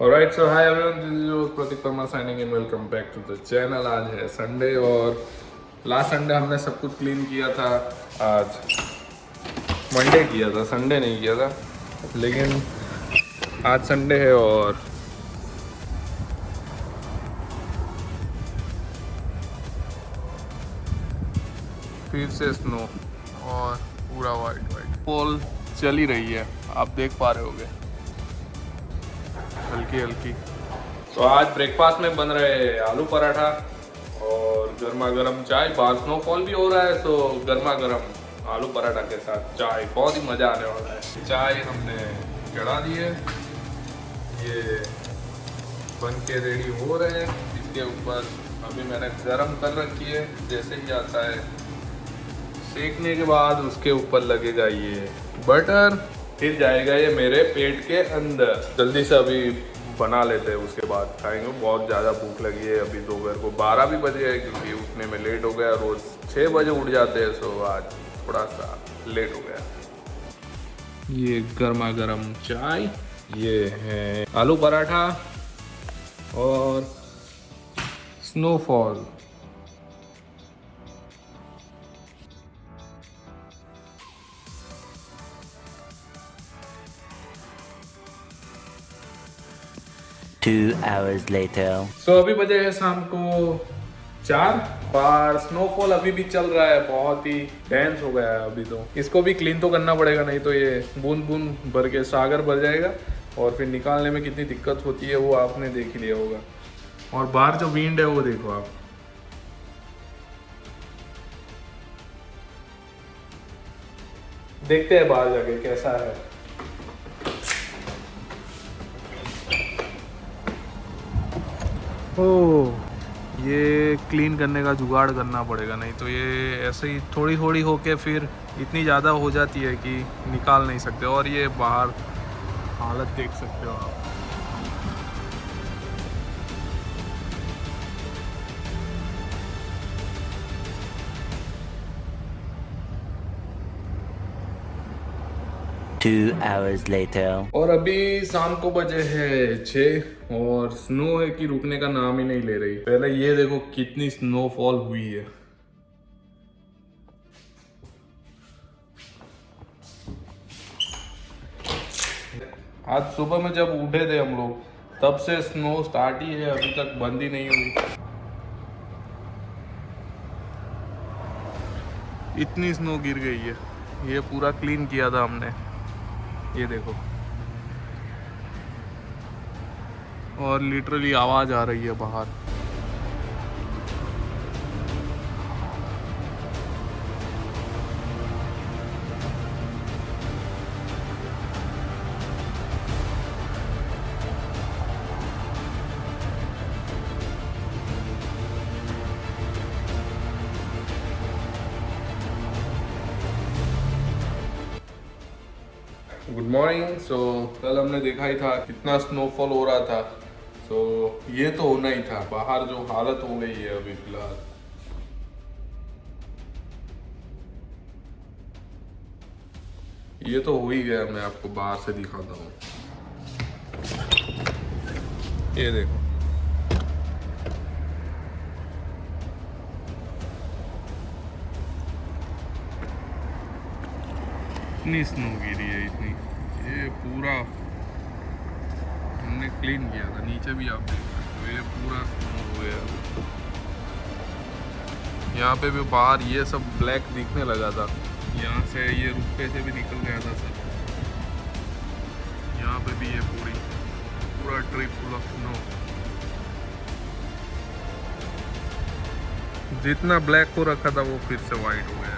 Alright, so hi everyone, this is your Pratik Parmar signing in. Welcome back to the channel. आज है Sunday और last Sunday हमने सब कुछ clean किया था। आज मंडे किया था, संडे नहीं किया था, लेकिन आज संडे है और फिर से स्नो और पूरा वाइट वाइट फॉल चल ही रही है, आप देख पा रहे होगे हल्की हल्की। तो आज ब्रेकफास्ट में बन रहे आलू पराठा और गर्मा गर्म चाय। बाहर स्नोफॉल भी हो रहा है, तो गर्मा गर्म आलू पराठा के साथ चाय, बहुत ही मज़ा आने वाला है। चाय हमने चढ़ा दी है, ये बन के रेडी हो रहे हैं। इसके ऊपर अभी मैंने गरम कर रखी है, जैसे ही आता है सेकने के बाद उसके ऊपर लगेगा ये बटर, फिर जाएगा ये मेरे पेट के अंदर। जल्दी से अभी बना लेते हैं, उसके बाद खाएंगे। बहुत ज़्यादा भूख लगी है। अभी दोपहर को 12 भी बजे है, क्योंकि उठने में लेट हो गया। रोज़ 6 बजे उठ जाते हैं, सो आज थोड़ा सा लेट हो गया। ये गर्मा गर्म चाय, ये है आलू पराठा और स्नोफॉल। Two hours later. सो अभी बजे है शाम को 4 और स्नोफॉल अभी भी चल रहा है, बहुत ही डेंस हो गया है अभी। तो इसको भी क्लीन तो करना पड़ेगा, नहीं तो ये बूंद बूंद भर के सागर भर जाएगा और फिर निकालने में कितनी दिक्कत होती है वो आपने देख ही लिया होगा। और बाहर जो विंड है वो देखो आप, देखते हैं बाहर जाके कैसा है। ओह, ये क्लीन करने का जुगाड़ करना पड़ेगा, नहीं तो ये ऐसे ही थोड़ी थोड़ी होके फिर इतनी ज़्यादा हो जाती है कि निकाल नहीं सकते। और ये बाहर हालत देख सकते हो आप। Two hours later. और अभी शाम को बजे है 6 और स्नो है कि रुकने का नाम ही नहीं ले रही। पहले ये देखो कितनी स्नोफॉल हुई है। आज सुबह में जब उठे थे हम लोग, तब से स्नो स्टार्ट ही है, अभी तक बंद ही नहीं हुई। इतनी स्नो गिर गई है। ये पूरा क्लीन किया था हमने, ये देखो। और लिटरली आवाज आ रही है बाहर। Good morning. सो कल हमने देखा ही था कितना स्नोफॉल हो रहा था, तो ये तो होना ही था। बाहर जो हालत हो गई है अभी फिलहाल, ये तो हो ही गया। मैं आपको बाहर से दिखाता हूँ, ये देखो। इतनी स्नो गिरी है, इतनी। ये पूरा हमने क्लीन किया था, नीचे भी आप देख सकते हो, ये पूरा स्नो हो गया। यहाँ पे भी बाहर ये सब ब्लैक दिखने लगा था, यहाँ से ये रुपये से भी निकल गया था सब। यहाँ पे भी ये पूरा ट्रिप फुल ऑफ स्नो। जितना ब्लैक हो रखा था वो फिर से वाइट हो गया है।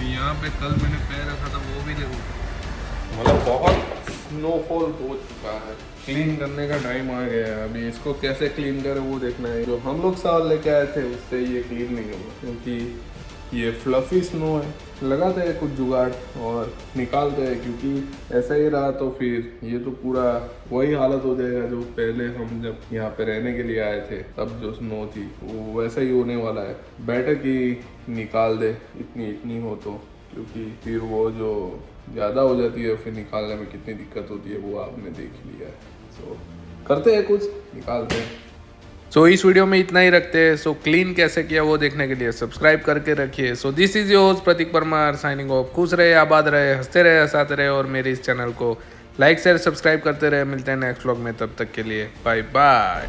यहाँ पे कल मैंने पैर रखा था, वो भी देखो, मतलब बहुत स्नोफॉल हो चुका है। क्लीन करने का टाइम आ गया है। अभी इसको कैसे क्लीन करें वो देखना है। जो हम लोग साल लेके आए थे उससे ये क्लीन नहीं होगा, क्योंकि ये फ्लफी स्नो है, लगाते हैं कुछ जुगाड़ और निकालते हैं, क्योंकि ऐसा ही रहा तो फिर ये तो पूरा वही हालत हो जाएगा जो पहले हम जब यहाँ पे रहने के लिए आए थे तब जो स्नो थी, वो वैसा ही होने वाला है। बेटर कि निकाल दे इतनी हो तो, क्योंकि फिर वो जो ज़्यादा हो जाती है फिर निकालने में कितनी दिक्कत होती है वो आपने देख लिया है। सो करते हैं कुछ, निकालते हैं। सो इस वीडियो में इतना ही रखते हैं। सो क्लीन कैसे किया वो देखने के लिए सब्सक्राइब करके रखिए। So this is your host Prateek Parmar signing off. खुश रहे, आबाद रहे, हंसते रहे, हंसाते रहे और मेरे इस चैनल को लाइक शेयर सब्सक्राइब करते रहे। मिलते हैं नेक्स्ट व्लॉग में, तब तक के लिए बाय बाय।